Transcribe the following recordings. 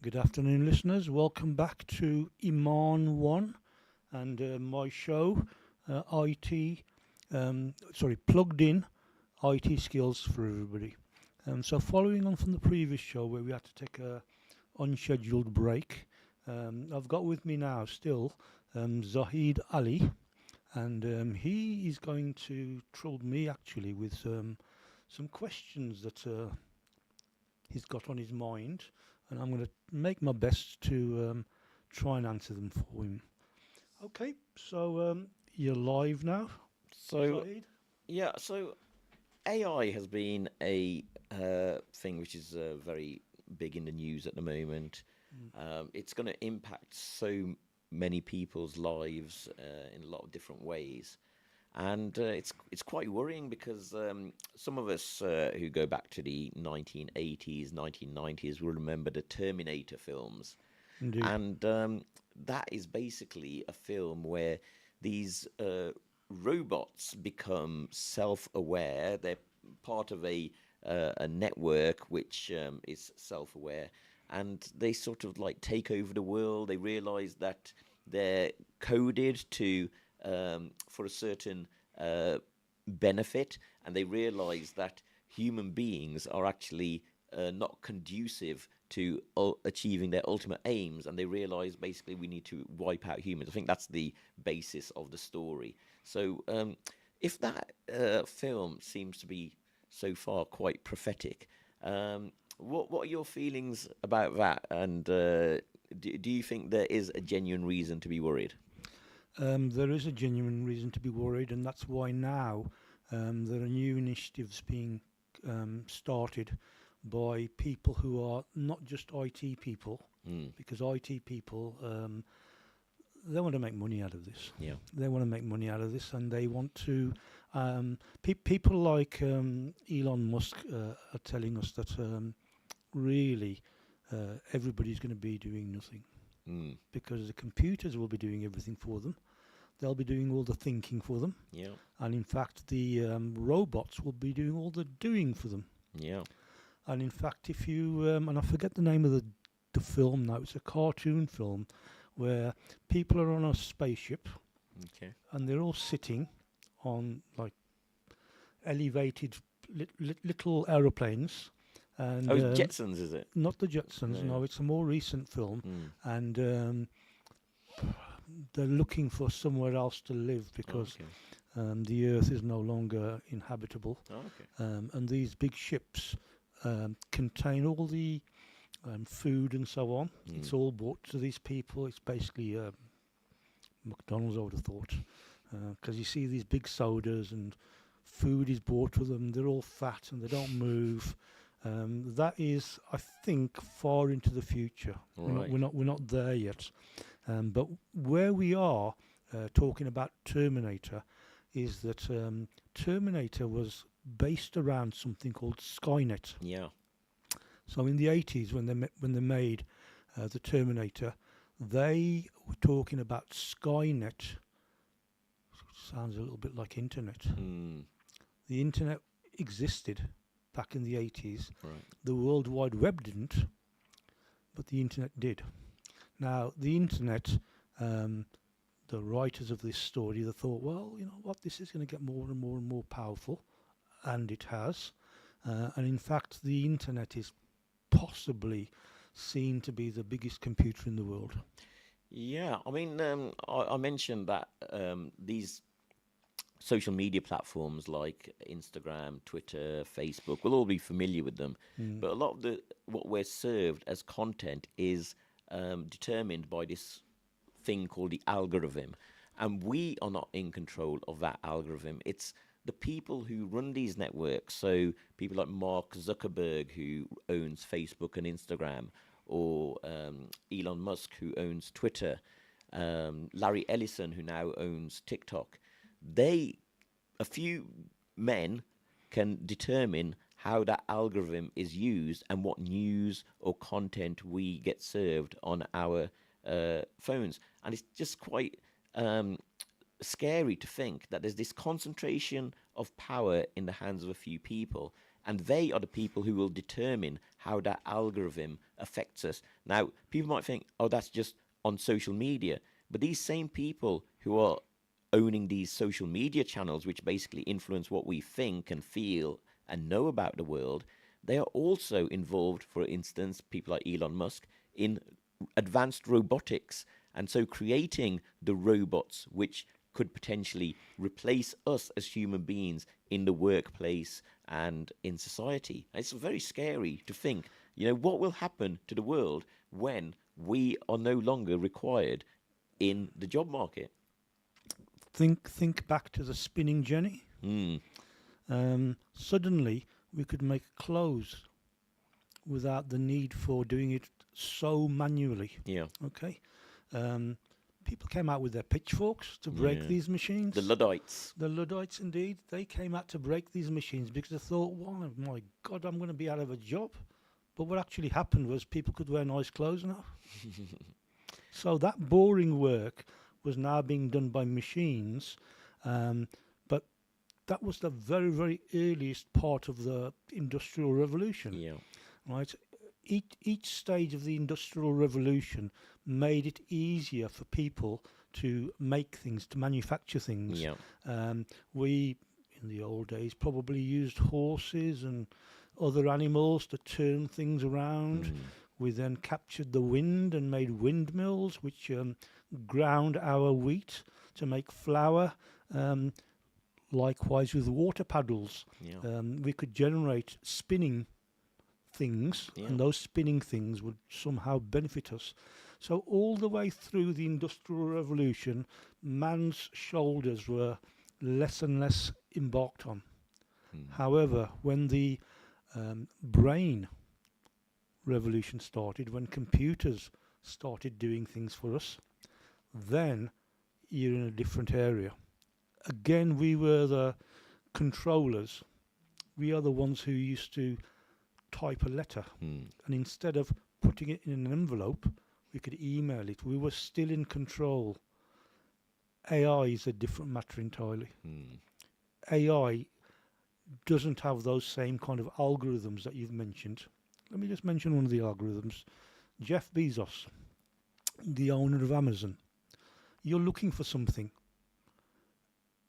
Good afternoon, listeners. Welcome back to Iman One and my show, IT, plugged in IT skills for everybody. So, following on from the previous show where we had to take a unscheduled break, I've got with me now still Zahid Ali, and he is going to trouble me actually with some questions that he's got on his mind, and I'm going to make my best to try and answer them for him. Okay, so you're live now, So Saeed? so AI has been a thing which is very big in the news at the moment. Mm. It's going to impact so many people's lives in a lot of different ways, and it's quite worrying because some of us who go back to the 1980s, 1990s will remember the Terminator films, Indeed. and that is basically a film where these robots become self-aware. They're part of a network which is self-aware, and they sort of like take over the world. They realize that they're coded to for a certain benefit, and they realize that human beings are actually not conducive to achieving their ultimate aims, and they realize basically we need to wipe out humans. I think that's the basis of the story. So, if that film seems to be so far quite prophetic, what are your feelings about that? And do you think there is a genuine reason to be worried? There is a genuine reason to be worried, and that's why now there are new initiatives being started by people who are not just IT people, Mm, because IT people they want to make money out of this. yeah. They want to make money out of this, and they want to. People like Elon Musk are telling us that really everybody's going to be doing nothing Mm, because the computers will be doing everything for them. They'll be doing all the thinking for them, yeah. and in fact, the robots will be doing all the doing for them. Yeah. And in fact, if you and I forget the name of the film now, it's a cartoon film where people are on a spaceship Okay. and they're all sitting on like elevated little aeroplanes, and Oh, it's Jetsons, is it? not the Jetsons. No. No, it's a more recent film, Mm. and they're looking for somewhere else to live Oh, because okay. the Earth is no longer inhabitable, Oh, okay. and these big ships contain all the food and so on. It's Mm. all brought to these people. It's basically McDonald's, I would have thought, because you see these big sodas and food is bought with them. They're all fat and they don't move. That is, I think, far into the future. All We're not, right. we're not, we're not there yet. But where we are talking about Terminator is that Terminator was based around something called Skynet. Yeah. So in the 80s, when they made the Terminator, they were talking about Skynet. Sounds a little bit like internet. Mm. The internet existed back in the 80s. Right. The World Wide Web didn't, but the internet did. Now, the internet, the writers of this story, they thought, well, you know what, this is going to get more and more and more powerful, and it has. And in fact, the internet is possibly seen to be the biggest computer in the world. Yeah. I mean, I mentioned that these social media platforms like Instagram, Twitter, Facebook, we'll all be familiar with them. Mm. But a lot of the what we're served as content is determined by this thing called the algorithm, and we are not in control of that algorithm. It's the people who run these networks. So people like Mark Zuckerberg, who owns Facebook and Instagram, or Elon Musk, who owns Twitter, Larry Ellison, who now owns TikTok. They, a few men, can determine how that algorithm is used and what news or content we get served on our phones. And it's just quite scary to think that there's this concentration of power in the hands of a few people. and they are the people who will determine how that algorithm affects us. Now, people might think, oh, that's just on social media, but these same people who are owning these social media channels, which basically influence what we think and feel and know about the world, they are also involved, for instance, people like Elon Musk, in advanced robotics. And so creating the robots which could potentially replace us as human beings in the workplace and in society. It's very scary to think, what will happen to the world when we are no longer required in the job market? Think back to the spinning jenny. Suddenly, we could make clothes without the need for doing it so manually. Yeah. Okay. People came out with their pitchforks to break these machines. The Luddites. The Luddites, indeed. They came out to break these machines because they thought, "Why, my God, I'm going to be out of a job." But what actually happened was people could wear nice clothes now. So that boring work was now being done by machines. But that was the very, very earliest part of the Industrial Revolution. Yeah. Right? Each stage of the Industrial Revolution made it easier for people to make things, to manufacture things. Yeah. We, in the old days, probably used horses and other animals to turn things around. We then captured the wind and made windmills, which ground our wheat to make flour. Likewise with water paddles, we could generate spinning things, and those spinning things would somehow benefit us. So all the way through the Industrial Revolution, man's shoulders were less and less embarked on. However, when the brain revolution started, when computers started doing things for us, then you're in a different area. Again, we were the controllers. We are the ones who used to type a letter, and instead of putting it in an envelope, we could email it. We were still in control. AI is a different matter entirely. AI doesn't have those same kind of algorithms that you've mentioned. Let me just mention one of the algorithms. Jeff Bezos, the owner of Amazon. You're looking for something,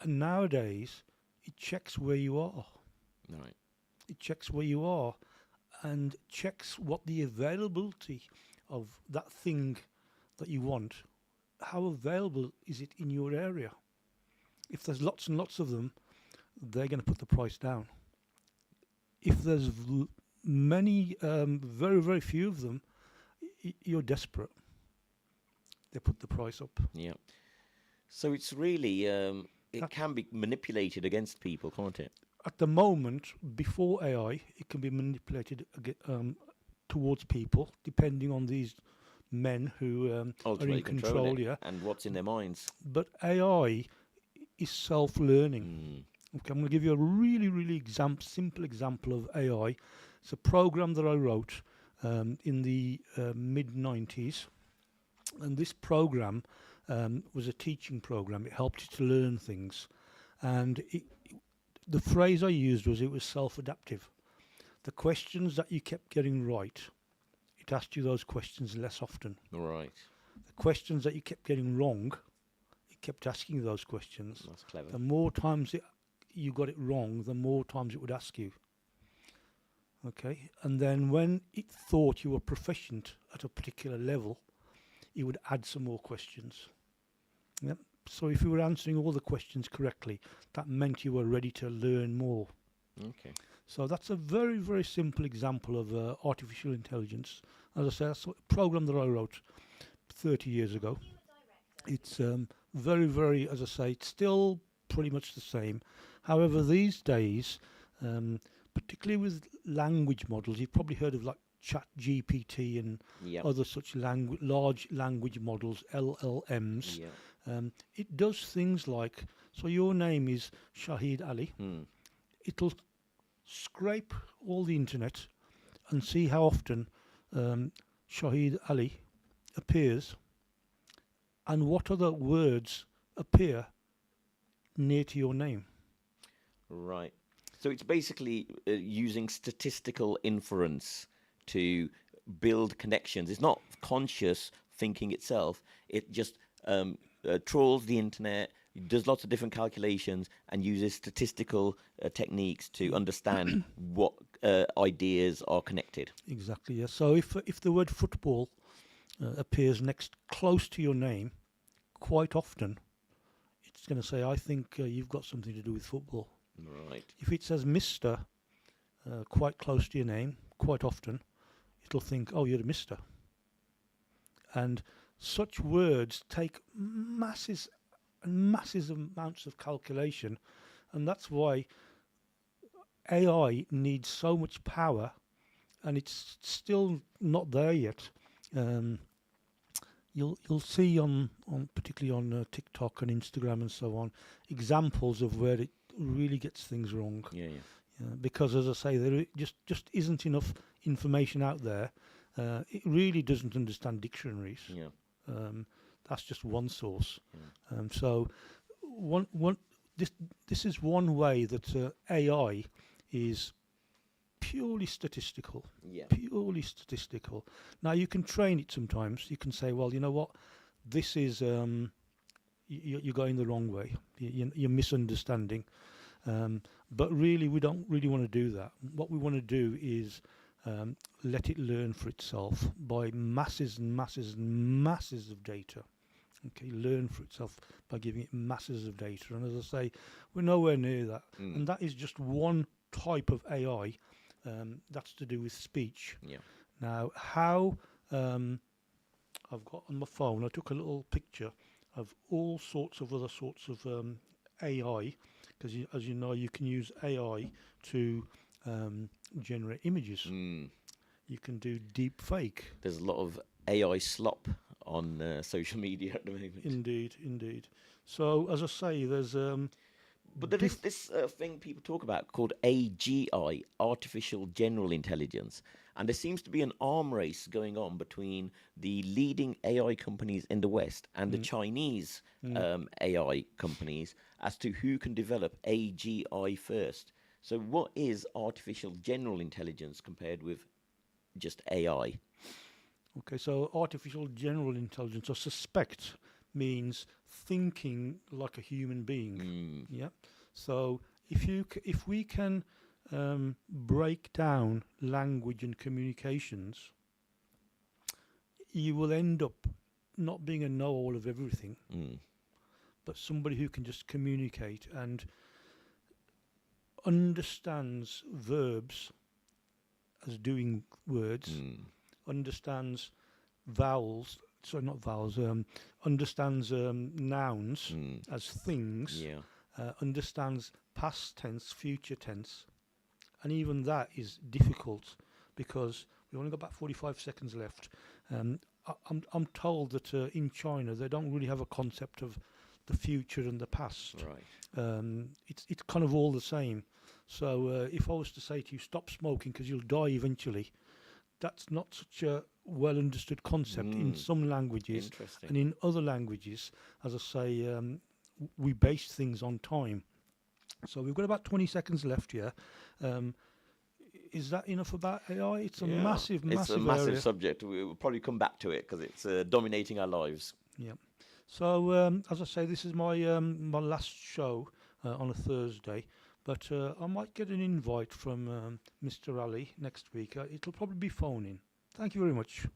and nowadays it checks where you are. Right. It checks where you are and checks what the availability of that thing that you want, how available is it in your area. If there's lots and lots of them, they're going to put the price down. If there's many, very, very few of them, you're desperate. They put the price up. Yeah. So it's really, it can be manipulated against people, can't it? At the moment, before AI, it can be manipulated towards people, depending on these men who are in control. Yeah, and what's in their minds. But AI is self-learning. Okay, I'm going to give you a really, really simple example of AI. It's a program that I wrote in the mid-90s, and this program was a teaching program. It helped you to learn things, and the phrase I used was it was self-adaptive. The questions that you kept getting right, it asked you those questions less often. Right. The questions that you kept getting wrong, it kept asking you those questions. That's clever. The more times you got it wrong, the more times it would ask you. Okay, and then when it thought you were proficient at a particular level, it would add some more questions. Yep. So if you were answering all the questions correctly, that meant you were ready to learn more. Okay. So that's a very, very simple example of artificial intelligence. As I say, that's a program that I wrote 30 years ago. It's very, very, as I say, it's still pretty much the same. However, these days, particularly with language models, you've probably heard of like ChatGPT and other such large language models, LLMs. Yeah. It does things like, so your name is Shahid Ali. It'll scrape all the internet and see how often Shahid Ali appears and what other words appear near to your name. Right. So it's basically using statistical inference to build connections. It's not conscious thinking itself. It just trawls the internet, does lots of different calculations, and uses statistical techniques to understand what ideas are connected. Exactly. Yeah. So if the word football appears next close to your name, quite often, it's going to say, "I think you've got something to do with football." Right. If it says Mister quite close to your name, quite often, it'll think, "Oh, you're a Mister." And such words take masses and masses amounts of calculation, and that's why AI needs so much power, and it's still not there yet. Um, you'll see on particularly on TikTok and Instagram and so on examples of where it really gets things wrong. Yeah, yeah. Because as I say, there just isn't enough information out there. It really doesn't understand dictionaries. Yeah. That's just one source. Yeah. So one this is one way that AI is purely statistical. Yeah. Purely statistical. Now you can train it sometimes. You can say, well, you know what, this is you're going the wrong way. You're misunderstanding. But really, we don't really want to do that. What we want to do is let it learn for itself by masses and masses and masses of data. Okay, learn for itself by giving it masses of data. And as I say, we're nowhere near that. And that is just one type of AI that's to do with speech. Yeah. Now, how I've got on my phone, I took a little picture of all sorts of other sorts of AI, because as you know, you can use AI to generate images. You can do deep fake. There's a lot of AI slop on social media at the moment. Indeed, indeed. So as I say, there's But there is this thing people talk about called AGI, Artificial General Intelligence. And there seems to be an arm race going on between the leading AI companies in the West and the Chinese AI companies as to who can develop AGI first. So what is artificial general intelligence compared with just AI? Okay, so artificial general intelligence, I suspect, means thinking like a human being. Yeah. So if we can break down language and communications, you will end up not being a know-all of everything, but somebody who can just communicate and understands verbs as doing words, understands vowels, sorry, not vowels, understands nouns as things, understands past tense, future tense, and even that is difficult because we've only got about 45 seconds left. I'm told that in China they don't really have a concept of the future and the past. Right. It's kind of all the same. So if I was to say to you, stop smoking because you'll die eventually, that's not such a well understood concept in some languages. Interesting. And in other languages, as I say, we base things on time. So we've got about 20 seconds left here. Is that enough about AI? It's a massive It's a massive area. subject. We'll probably come back to it because it's dominating our lives. Yeah. So as I say, this is my my last show on a Thursday, but I might get an invite from Mr. Ali next week. It'll probably be phone in. Thank you very much.